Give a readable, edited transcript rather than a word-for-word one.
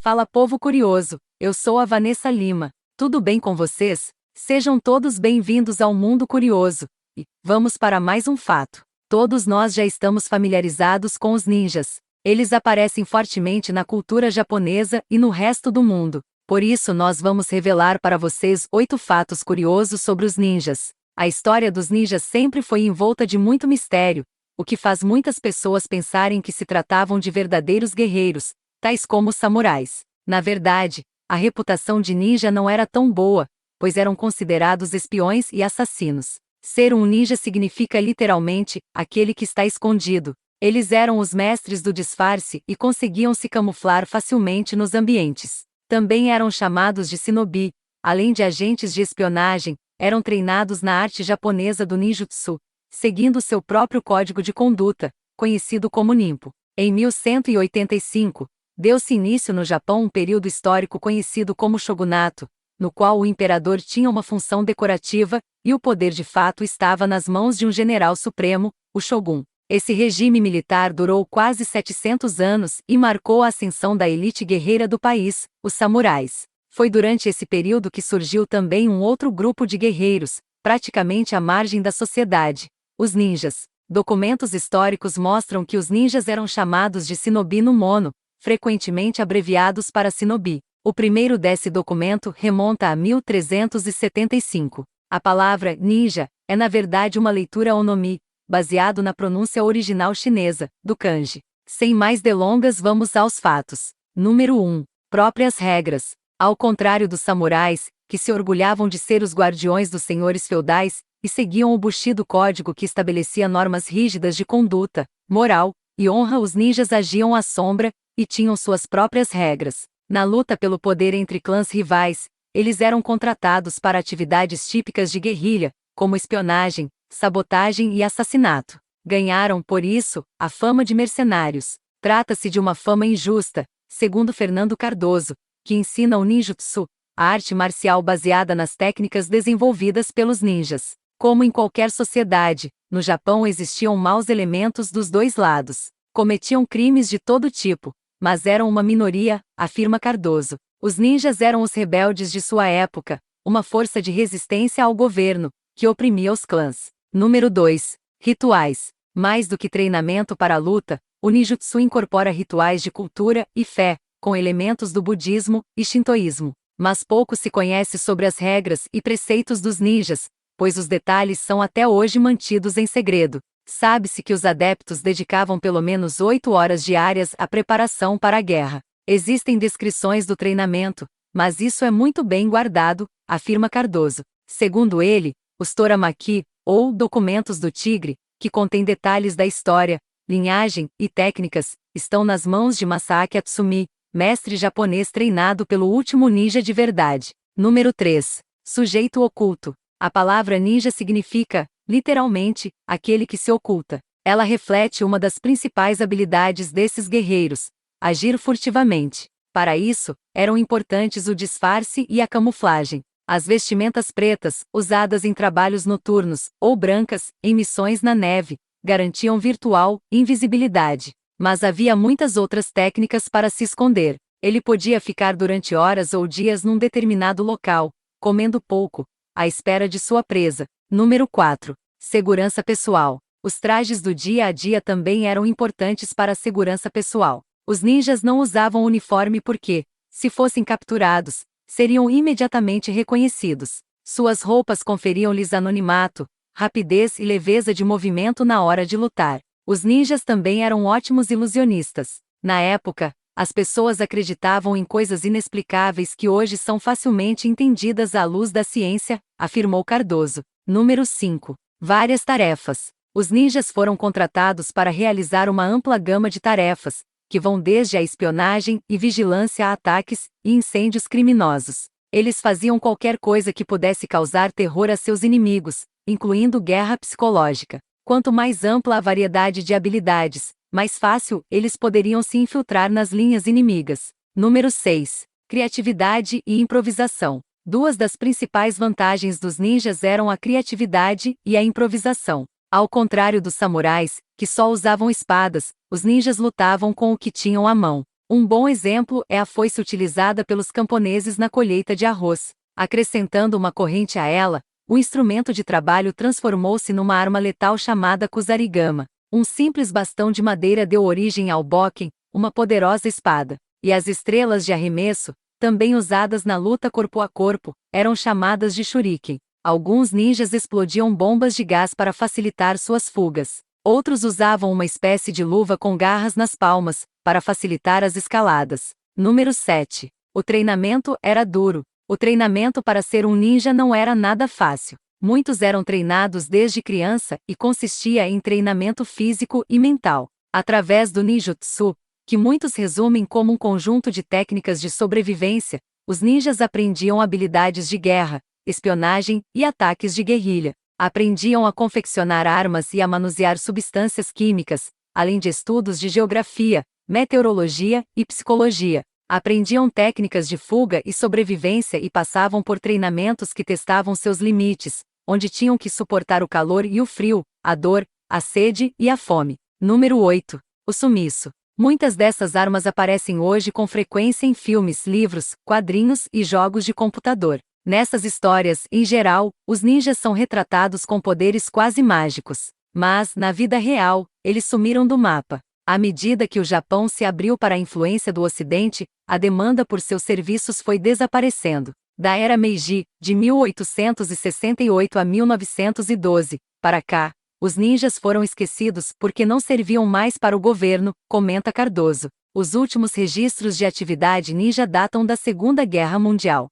Fala povo curioso, eu sou a Vanessa Lima. Tudo bem com vocês? Sejam todos bem-vindos ao Mundo Curioso. E vamos para mais um fato. Todos nós já estamos familiarizados com os ninjas. Eles aparecem fortemente na cultura japonesa e no resto do mundo. Por isso nós vamos revelar para vocês 8 fatos curiosos sobre os ninjas. A história dos ninjas sempre foi envolta de muito mistério, o que faz muitas pessoas pensarem que se tratavam de verdadeiros guerreiros, tais como os samurais. Na verdade, a reputação de ninja não era tão boa, pois eram considerados espiões e assassinos. Ser um ninja significa literalmente aquele que está escondido. Eles eram os mestres do disfarce e conseguiam se camuflar facilmente nos ambientes. Também eram chamados de shinobi. Além de agentes de espionagem, eram treinados na arte japonesa do ninjutsu, seguindo seu próprio código de conduta, conhecido como ninpo. Em 1185, deu-se início no Japão um período histórico conhecido como shogunato, no qual o imperador tinha uma função decorativa, e o poder de fato estava nas mãos de um general supremo, o shogun. Esse regime militar durou quase 700 anos e marcou a ascensão da elite guerreira do país, os samurais. Foi durante esse período que surgiu também um outro grupo de guerreiros, praticamente à margem da sociedade, os ninjas. Documentos históricos mostram que os ninjas eram chamados de shinobi no mono, frequentemente abreviados para shinobi. O primeiro desse documento remonta a 1375. A palavra ninja é na verdade uma leitura onomi, baseado na pronúncia original chinesa, do kanji. Sem mais delongas, vamos aos fatos. Número 1. Próprias regras. Ao contrário dos samurais, que se orgulhavam de ser os guardiões dos senhores feudais, e seguiam o Bushido Código que estabelecia normas rígidas de conduta, moral e honra, os ninjas agiam à sombra e tinham suas próprias regras. Na luta pelo poder entre clãs rivais, eles eram contratados para atividades típicas de guerrilha, como espionagem, sabotagem e assassinato. Ganharam, por isso, a fama de mercenários. Trata-se de uma fama injusta, segundo Fernando Cardoso, que ensina o ninjutsu, a arte marcial baseada nas técnicas desenvolvidas pelos ninjas. Como em qualquer sociedade, no Japão existiam maus elementos dos dois lados. Cometiam crimes de todo tipo, mas eram uma minoria, afirma Cardoso. Os ninjas eram os rebeldes de sua época, uma força de resistência ao governo, que oprimia os clãs. Número 2. Rituais. Mais do que treinamento para a luta, o ninjutsu incorpora rituais de cultura e fé, com elementos do budismo e shintoísmo. Mas pouco se conhece sobre as regras e preceitos dos ninjas, pois os detalhes são até hoje mantidos em segredo. Sabe-se que os adeptos dedicavam pelo menos 8 horas diárias à preparação para a guerra. Existem descrições do treinamento, mas isso é muito bem guardado, afirma Cardoso. Segundo ele, os Toramaki, ou documentos do tigre, que contêm detalhes da história, linhagem e técnicas, estão nas mãos de Masaaki Atsumi, mestre japonês treinado pelo último ninja de verdade. Número 3. Sujeito oculto. A palavra ninja significa, literalmente, aquele que se oculta. Ela reflete uma das principais habilidades desses guerreiros: agir furtivamente. Para isso, eram importantes o disfarce e a camuflagem. As vestimentas pretas, usadas em trabalhos noturnos, ou brancas, em missões na neve, garantiam virtual invisibilidade. Mas havia muitas outras técnicas para se esconder. Ele podia ficar durante horas ou dias num determinado local, comendo pouco, à espera de sua presa. Número 4. Segurança pessoal. Os trajes do dia a dia também eram importantes para a segurança pessoal. Os ninjas não usavam uniforme porque, se fossem capturados, seriam imediatamente reconhecidos. Suas roupas conferiam-lhes anonimato, rapidez e leveza de movimento na hora de lutar. Os ninjas também eram ótimos ilusionistas. Na época, as pessoas acreditavam em coisas inexplicáveis que hoje são facilmente entendidas à luz da ciência, afirmou Cardoso. Número 5. Várias tarefas. Os ninjas foram contratados para realizar uma ampla gama de tarefas, que vão desde a espionagem e vigilância a ataques e incêndios criminosos. Eles faziam qualquer coisa que pudesse causar terror a seus inimigos, incluindo guerra psicológica. Quanto mais ampla a variedade de habilidades, mais fácil eles poderiam se infiltrar nas linhas inimigas. Número 6. Criatividade e improvisação. Duas das principais vantagens dos ninjas eram a criatividade e a improvisação. Ao contrário dos samurais, que só usavam espadas, os ninjas lutavam com o que tinham à mão. Um bom exemplo é a foice utilizada pelos camponeses na colheita de arroz. Acrescentando uma corrente a ela, o instrumento de trabalho transformou-se numa arma letal chamada kusarigama. Um simples bastão de madeira deu origem ao bokken, uma poderosa espada. E as estrelas de arremesso, também usadas na luta corpo a corpo, eram chamadas de shuriken. Alguns ninjas explodiam bombas de gás para facilitar suas fugas. Outros usavam uma espécie de luva com garras nas palmas, para facilitar as escaladas. Número 7. O treinamento era duro. O treinamento para ser um ninja não era nada fácil. Muitos eram treinados desde criança e consistia em treinamento físico e mental. Através do ninjutsu, que muitos resumem como um conjunto de técnicas de sobrevivência, os ninjas aprendiam habilidades de guerra, espionagem e ataques de guerrilha. Aprendiam a confeccionar armas e a manusear substâncias químicas, além de estudos de geografia, meteorologia e psicologia. Aprendiam técnicas de fuga e sobrevivência e passavam por treinamentos que testavam seus limites, onde tinham que suportar o calor e o frio, a dor, a sede e a fome. Número 8. O sumiço. Muitas dessas armas aparecem hoje com frequência em filmes, livros, quadrinhos e jogos de computador. Nessas histórias, em geral, os ninjas são retratados com poderes quase mágicos. Mas, na vida real, eles sumiram do mapa. À medida que o Japão se abriu para a influência do Ocidente, a demanda por seus serviços foi desaparecendo. Da era Meiji, de 1868 a 1912, para cá, os ninjas foram esquecidos porque não serviam mais para o governo, comenta Cardoso. Os últimos registros de atividade ninja datam da Segunda Guerra Mundial.